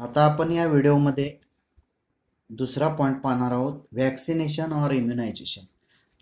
आता आपण या व्हिडिओमध्ये दुसरा पॉईंट पाहणार आहोत, व्हॅक्सिनेशन ऑर इम्युनायझेशन,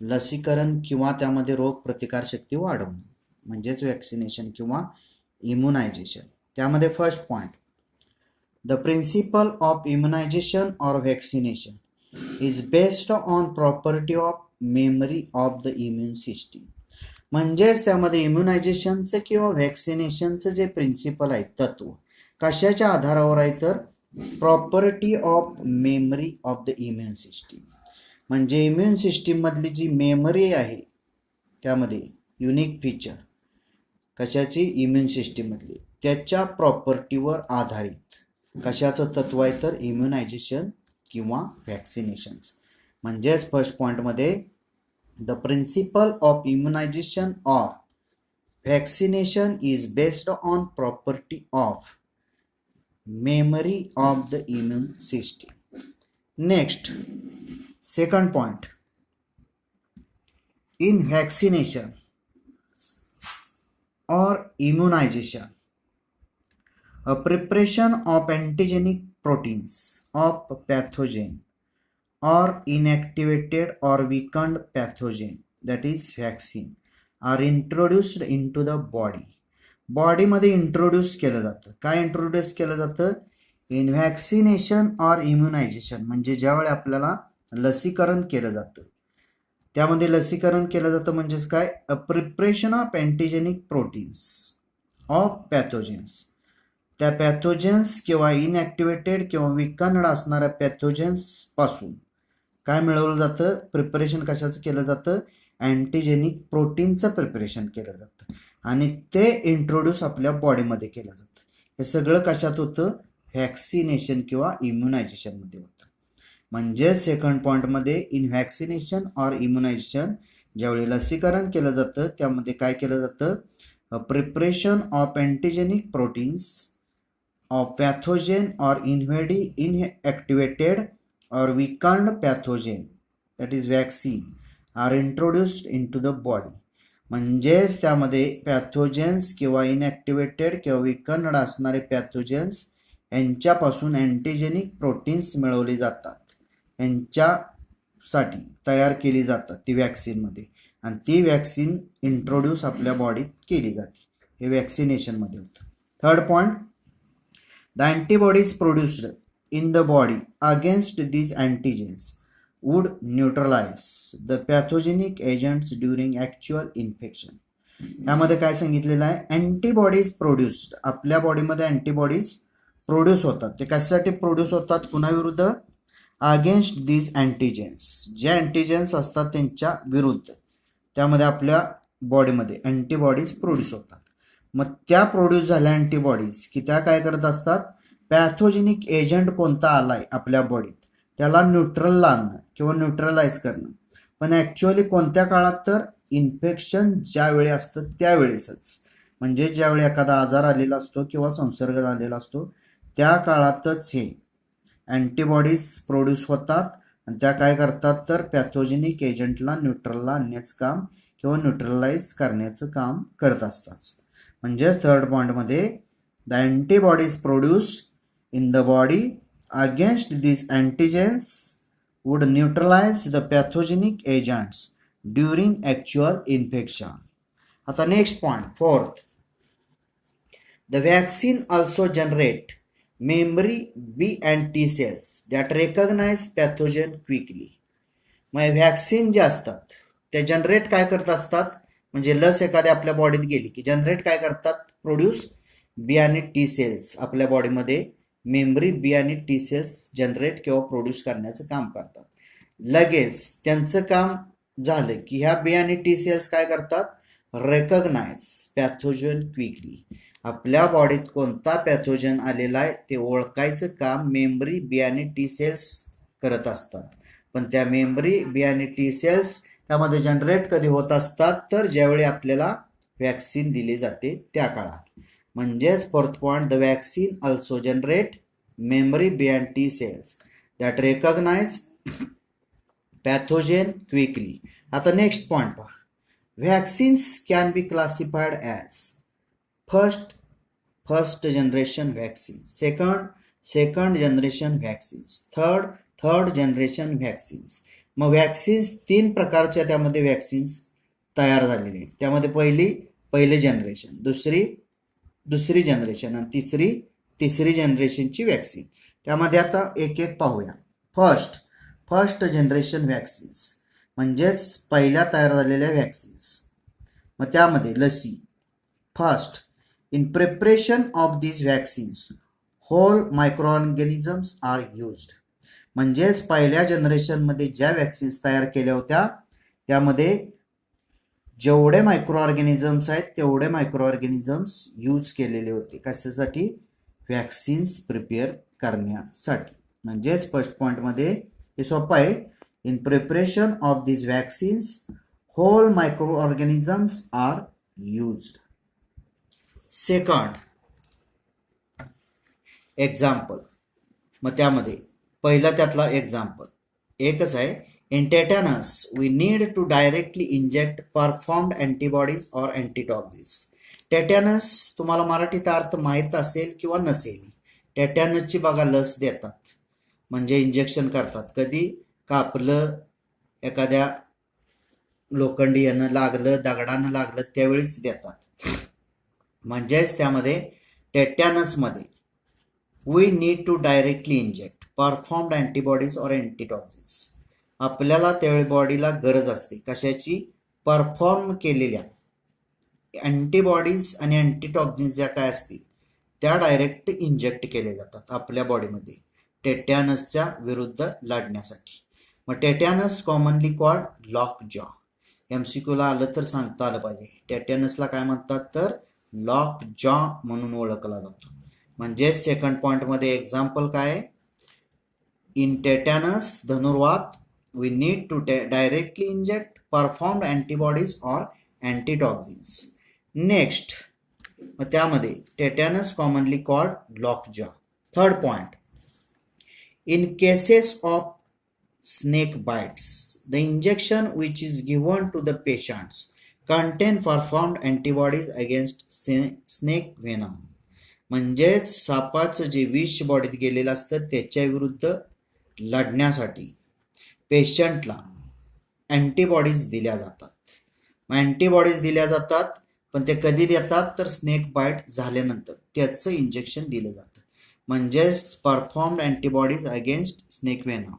लसीकरण किंवा त्यामध्ये रोग प्रतिकारशक्ती वाढवणे म्हणजेच व्हॅक्सिनेशन किंवा इम्युनायझेशन. त्यामध्ये first point, the principle of immunisation or vaccination is based on property of memory of the immune system. म्हणजेच त्यामध्ये इम्युनायझेशनचं किंवा व्हॅक्सिनेशनचं जे प्रिन्सिपल आहे, तत्व कशाच्या आधारावर आहे तर property of memory of the immune system. म्हणजे इम्युन सिस्टीममधली जी मेमरी आहे त्यामध्ये युनिक फीचर कशाची, इम्युन सिस्टीममधली, त्याच्या प्रॉपर्टीवर आधारित कशाचं तत्व आहे तर इम्युनायझेशन किंवा व्हॅक्सिनेशन्स. म्हणजेच फर्स्ट पॉईंटमध्ये the principle of immunisation or vaccination is based on property of memory of the immune system. Next, second point, in vaccination or immunization, a preparation of antigenic proteins of pathogen or inactivated or weakened pathogen, that is vaccine, are introduced into the body. बॉडीमध्ये introduce केलं जातं. काय introduce केलं जातं? In vaccination or immunisation, म्हणजे ज्यावेळी आपल्याला लसीकरण केलं जातं. त्यामध्ये लसीकरण केलं जातं म्हणजेच काय, a preparation of antigenic proteins of pathogens. त्या पॅथोजेन्स किंवा इनॲक्टिवेटेड किंवा विकंड असणाऱ्या पॅथोजेन्स पासून काय मिळवलं जातं, प्रिपरेशन कशाचं केलं जातं, अँटीजेनिक प्रोटीनचं प्रिपरेशन केलं जातं आणि ते इंट्रोड्यूस आपल्या बॉडीमध्ये केलं जातं. हे सगळं कशात होतं, व्हॅक्सिनेशन किंवा इम्युनायझेशनमध्ये होतं. म्हणजे सेकंड पॉईंटमध्ये इन व्हॅक्सिनेशन ऑर इम्युनायझेशन, ज्यावेळी लसीकरण केलं जातं त्यामध्ये काय केलं जातं, preparation of antigenic proteins of pathogen or inactivated or weakened pathogen, that is vaccine, are introduced into the body. म्हणजेच त्यामध्ये पॅथोजेन्स किंवा इनॲक्टिवेटेड किंवा विकंड असणारे पॅथोजेन्स यांच्यापासून अँटीजेनिक प्रोटीन्स मिळवली जातात, यांच्यासाठी तयार केली जातात ती वॅक्सिनमध्ये, आणि ती वॅक्सिन इंट्रोड्यूस आपल्या बॉडीत केली जाते. हे वॅक्सिनेशनमध्ये होतं. Third point, the antibodies produced in the body against these antigens would neutralize the pathogenic agents during actual infection. यामध्ये काय सांगितलेलं आहे, अँटीबॉडीज प्रोड्यूस्ड, आपल्या बॉडीमध्ये अँटीबॉडीज प्रोड्यूस होतात. ते कशासाठी प्रोड्यूस होतात, कुणाविरुद्ध, अगेन्स्ट दीज अँटीजेन्स, जे अँटीजेन्स असतात त्यांच्या विरुद्ध त्यामध्ये आपल्या बॉडीमध्ये अँटीबॉडीज प्रोड्यूस होतात. मग त्या प्रोड्यूस झाल्या अँटीबॉडीज की त्या काय करत असतात, पॅथोजेनिक एजंट कोणता आलाय आपल्या बॉडीत त्याला न्यूट्रलला आणणं किंवा न्यूट्रलाइज करणं. पण ॲक्च्युअली कोणत्या काळात तर इन्फेक्शन ज्यावेळी असतं त्यावेळेसच, म्हणजे ज्यावेळी एखादा आजार आलेला असतो किंवा संसर्ग झालेला असतो त्या काळातच हे अँटीबॉडीज प्रोड्यूस होतात आणि त्या काय करतात तर पॅथोजेनिक एजंटला न्यूट्रलला आणण्याचं काम किंवा न्यूट्रलाइज करण्याचं काम करत असतात. म्हणजेच थर्ड पॉईंटमध्ये the antibodies produced in the body against these antigens would neutralize the pathogenic agents during actual infection. आता next point, fourth, the vaccine also generate memory B and T cells that recognize pathogen quickly. मग vaccine जे असतात ते generate काय करत असतात, म्हणजे लस एखाद्या आपल्या बॉडीत गेली की जनरेट काय करतात, प्रोड्यूस बी आणि टी सेल्स आपल्या बॉडीमध्ये मेमरी बी आणि टी सेल्स जनरेट किंवा प्रोड्यूस करण्याचं काम करतात. लगेच त्यांचं काम झालं की ह्या बी आणि टी सेल्स काय करतात, रेकग्नाइज पॅथोजन क्विकली, आपल्या बॉडीत कोणता पॅथोजन आलेला आहे ते ओळखायचं काम मेमरी बी आणि टी सेल्स करत असतात. पण त्या मेमरी बी आणि टी सेल्स त्यामध्ये जनरेट कधी होत असतात तर ज्यावेळी आपल्याला वॅक्सिन दिली जाते त्या काळात. म्हणजेच fourth point, the vaccine also generate memory B and T cells that recognise pathogen quickly. आता नेक्स्ट पॉईंट पहा, vaccines can be classified as first generation vaccine, second second generation vaccines, third generation vaccines. मग vaccines 3 प्रकारच्या त्यामध्ये vaccines तयार झालेले आहेत. त्यामध्ये पहिले जनरेशन, दुसरी जनरेशन आणि तिसरी जनरेशनची व्हॅक्सिन. त्यामध्ये आता एक एक पाहूया. फर्स्ट जनरेशन व्हॅक्सिन्स म्हणजेच पहिल्या तयार झालेल्या व्हॅक्सिन्स. मग त्यामध्ये लसी. First, in preparation of these vaccines whole micro organisms are used. म्हणजेच पहिल्या जनरेशनमध्ये ज्या व्हॅक्सिन्स तयार केल्या होत्या त्यामध्ये जेवढे मायक्रो ऑर्गॅनिझम्स आहेत तेवढे मायक्रो ऑर्गॅनिझम्स यूज केलेले होते. कशासाठी? व्हॅक्सिन्स प्रिपेअर करण्यासाठी. म्हणजेच फर्स्ट पॉईंटमध्ये हे सोपं आहे. In preparation of these vaccines whole micro organisms are used. Second example. मग त्यामध्ये पहिला त्यातला एक्झाम्पल एकच आहे. In tetanus we need to directly inject performed antibodies or antitoxins. Tetanus तुम्हाला मराठीत अर्थ माहीत असेल किंवा नसेल. टेटॅनसची बघा लस देतात म्हणजे इंजेक्शन करतात. कधी? कापलं, एखाद्या लोखंडी यानं लागलं, दगडानं लागलं त्यावेळीच देतात. म्हणजेच त्यामध्ये टेटॅनसमध्ये we need to directly inject performed antibodies or antitoxins. आपल्याला त्यावेळी बॉडीला गरज असते कशाची? परफॉर्म केलेल्या अँटीबॉडीज आणि अँटीटॉक्सिन्स ज्या काय असतील त्या डायरेक्ट इंजेक्ट केल्या जातात आपल्या बॉडीमध्ये टेटॅनसच्या विरुद्ध लढण्यासाठी. मग टेटॅनस कॉमनली कॉल्ड लॉक जॉ. MCQला आलं तर सांगता आलं पाहिजे. टेटॅनसला काय म्हणतात तर लॉक जॉ म्हणून ओळखला जातो. म्हणजे सेकंड पॉईंटमध्ये एक्झाम्पल काय? इन टेटॅनस धनुर्वात we need to directly inject performed antibodies or antitoxins. Next, मग त्यामध्ये tetanus commonly called lockjaw. Third point, in cases of snake bites, the injection which is given to the patients contain performed antibodies against snake venom. म्हणजेच सापाचं जे विष बॉडीत गेलेलं असतं त्याच्या विरुद्ध लढण्यासाठी पेशंटला अँटीबॉडीज दिल्या जातात. मग अँटीबॉडीज दिल्या जातात पण ते कधी देतात तर स्नेक बाईट झाल्यानंतर त्याचं इंजेक्शन दिलं जातं. म्हणजेच performed antibodies against snake venom.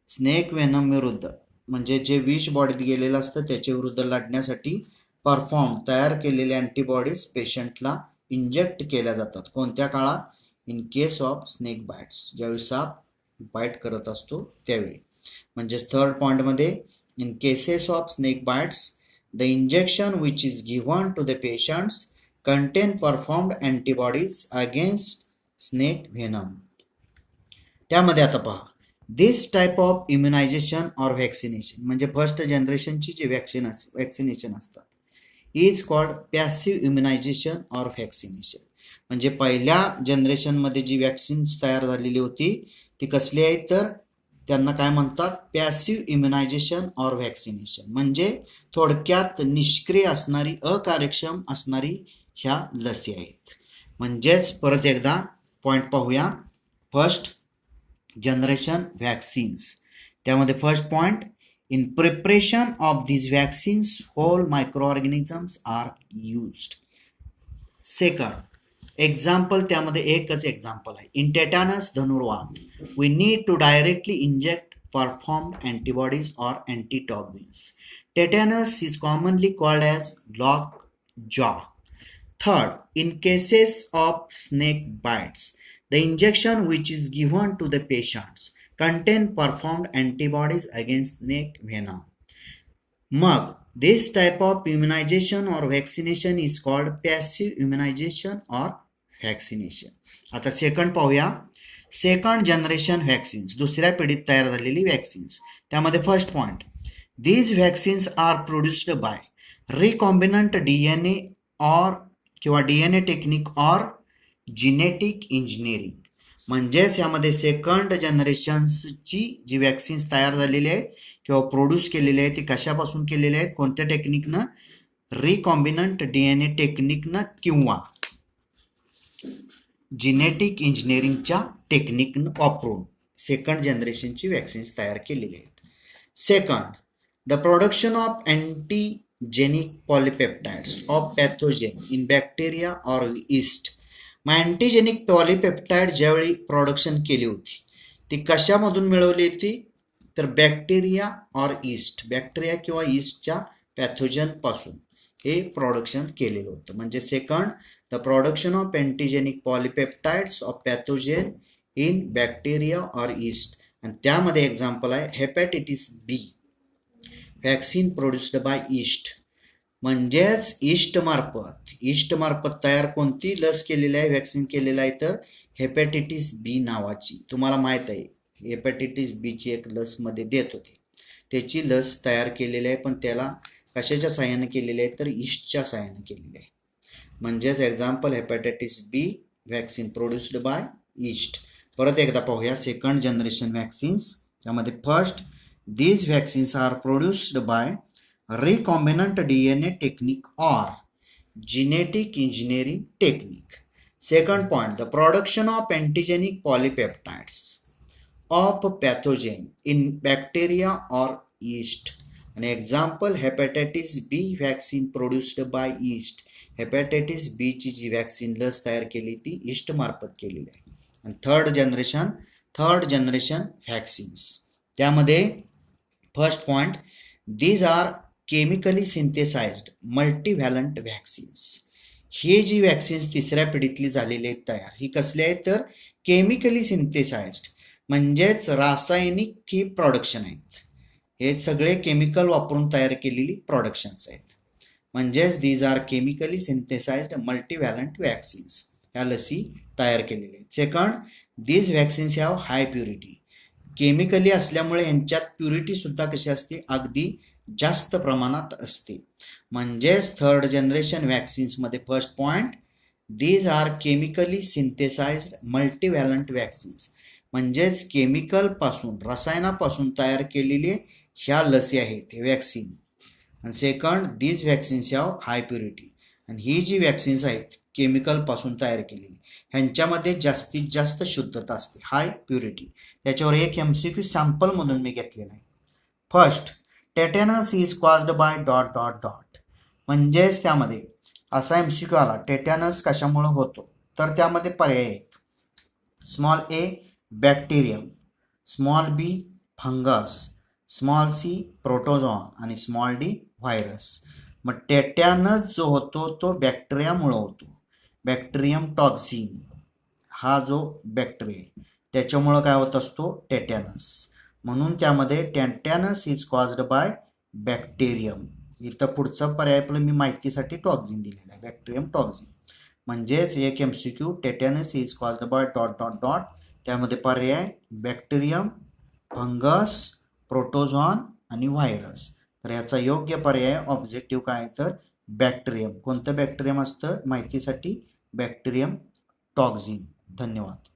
Snake venom विरुद्ध म्हणजे जे विष बॉडीत गेलेलं असतं त्याच्या विरुद्ध लढण्यासाठी तयार केलेले अँटीबॉडीज पेशंटला इंजेक्ट केल्या जातात. कोणत्या काळात? In case of snake bites, ज्यावेळी साप बाईट करत असतो त्यावेळी. म्हणजे थर्ड पॉईंटमध्ये in cases of snake bites the injection which is given to the patients contain performed antibodies against snake venom. त्यामध्ये आता पहा, this type of immunisation or vaccination म्हणजे फर्स्ट जनरेशनची जे व्हॅक्सिनेशन असतात is called passive immunisation or vaccination. म्हणजे पहिल्या जनरेशनमध्ये जी व्हॅक्सिन्स तयार झालेली होती ती कसली आहे तर त्यांना काय म्हणतात? Passive immunisation or vaccination. म्हणजे थोडक्यात निष्क्रिय असणारी, अकार्यक्षम असणारी ह्या लसी आहेत. म्हणजेच परत एकदा पॉईंट पाहूया. फर्स्ट जनरेशन व्हॅक्सिन्स, त्यामध्ये first point, in preparation of these vaccines whole micro organisms are used. Second example, त्यामध्ये एकच एक्झाम्पल आहे. इन टेटॅनस धनुर्वात we need to directly inject performed antibodies or antitoxins. Tetanus is commonly called as lockjaw. Third, in cases of snake bites the injection which is given to the patients contain performed antibodies against snake venom. मग this type of immunization or vaccination is called passive immunization or vaccination. आता second पाहूया. Second generation vaccines, दुसऱ्या पिढीत तयार झालेली vaccines. त्यामध्ये first point, these vaccines are produced by recombinant DNA और किंवा DNA टेक्निक और जिनेटिक इंजिनिअरिंग. म्हणजेच यामध्ये सेकंड जनरेशन्सची जी व्हॅक्सिन्स तयार झालेली आहेत किंवा प्रोड्यूस केलेले आहेत ती कशापासून केलेले आहेत? कोणत्या टेक्निकनं? रिकॉम्बिनंट DNA टेक्निकनं किंवा जिनेटिक इंजिनिअरिंगच्या टेक्निक वापरून सेकंड जनरेशनची वॅक्सिन्स तयार केलेली आहेत. Second, the production of antigenic polypeptides of pathogen in bacteria or yeast. मग अँटीजेनिक पॉलिपेप्टाइड ज्यावेळी प्रोडक्शन केली होती ती कशामधून मिळवली होती, तर बॅक्टेरिया ऑर ईस्ट, बॅक्टेरिया किंवा ईस्टच्या पॅथोजनपासून हे प्रोडक्शन केलेलं होतं. म्हणजे second, the production of antigenic polypeptides of pathogen in bacteria or yeast. आणि त्यामध्ये एक्झाम्पल आहे hepatitis B vaccine produced by yeast. म्हणजेच ईस्ट मार्फत तयार कोणती लस केलेली आहे, वॅक्सिन केलेलं आहे, तर हेपॅटायटिस बी नावाची. तुम्हाला माहीत आहे हेपॅटायटिस बीची एक लस मध्ये देत होते, त्याची लस तयार केलेली आहे, पण त्याला कशाच्या साहाय्याने केलेली आहे, तर ईस्टच्या साहाय्याने केलेली आहे. म्हणजेच example hepatitis B vaccine produced by yeast. परत एकदा पाहूया सेकंड जनरेशन वॅक्सिन्स. त्यामध्ये first, these vaccines are produced by recombinant DNA technique or genetic engineering technique. Second point, the production of antigenic polypeptides of pathogen in bacteria or yeast. An example, hepatitis B vaccine produced by yeast. Hepatitis B ची जी vaccine लस तयार केली ती east मार्फत केलेली आहे. आणि थर्ड जनरेशन वॅक्सिन्स. त्यामध्ये first point, these are chemically synthesised multivalent vaccines. हे जी वॅक्सिन्स तिसऱ्या पिढीतली झालेली आहेत तयार, ही कसली आहेत, तर केमिकली सिंथेसाइज्ड, म्हणजेच रासायनिक ही प्रोडक्शन आहेत. हे सगळे केमिकल वापरून तयार केलेली प्रोडक्शन्स आहेत. म्हणजेच these are chemically synthesised multivalent vaccines, ह्या लसी तयार केलेल्या आहेत. Second, these vaccines have high purity. Chemically असल्यामुळे यांच्यात प्युरिटी सुद्धा कशी असते, अगदी जास्त प्रमाणात असते. म्हणजेच थर्ड जनरेशन वॅक्सिन्समध्ये first point, these are chemically synthesised multivalent vaccines, म्हणजेच केमिकलपासून रसायनापासून तयार केलेले ह्या लसी आहेत हे वॅक्सिन. आणि second, these vaccines have high purity. आणि ही जी वॅक्सिन्स आहेत केमिकलपासून तयार केलेली ह्यांच्यामध्ये जास्तीत जास्त शुद्धता असते, हाय प्युरिटी. त्याच्यावर एक MCQ सॅम्पलमधून मी घेतलेला आहे. First, tetanus is caused by dot dot dot. म्हणजेच त्यामध्ये असा MCQ आला, टेटॅनस कशामुळे होतो, तर त्यामध्ये पर्याय आहेत. स्मॉल ए बॅक्टेरियम, स्मॉल बी फंगस, स्मॉल सी प्रोटोझॉन आणि स्मॉल डी व्हायरस. मग टेटॅनस जो होतो तो बॅक्टेरियामुळे होतो. बॅक्टेरियम टॉक्सिन हा जो बॅक्टेरिया आहे त्याच्यामुळं काय होत असतो, टेटॅनस. म्हणून त्यामध्ये टेटॅनस इज कॉज्ड बाय बॅक्टेरियम. इथं पुढचा पर्याय पण मी माहितीसाठी टॉक्झिन दिलेला आहे, बॅक्टेरियम टॉक्झिन. म्हणजेच एक MCQ, tetanus is caused by dot dot dot. त्यामध्ये पर्याय बॅक्टेरियम, फंगस, प्रोटोझॉन आणि व्हायरस. तर याचा योग्य पर्याय ऑब्जेक्टिव्ह काय, तर बॅक्टेरियम. कोणतं बॅक्टेरियम असतं माहितीसाठी, बॅक्टेरियम टॉक्झिन. धन्यवाद.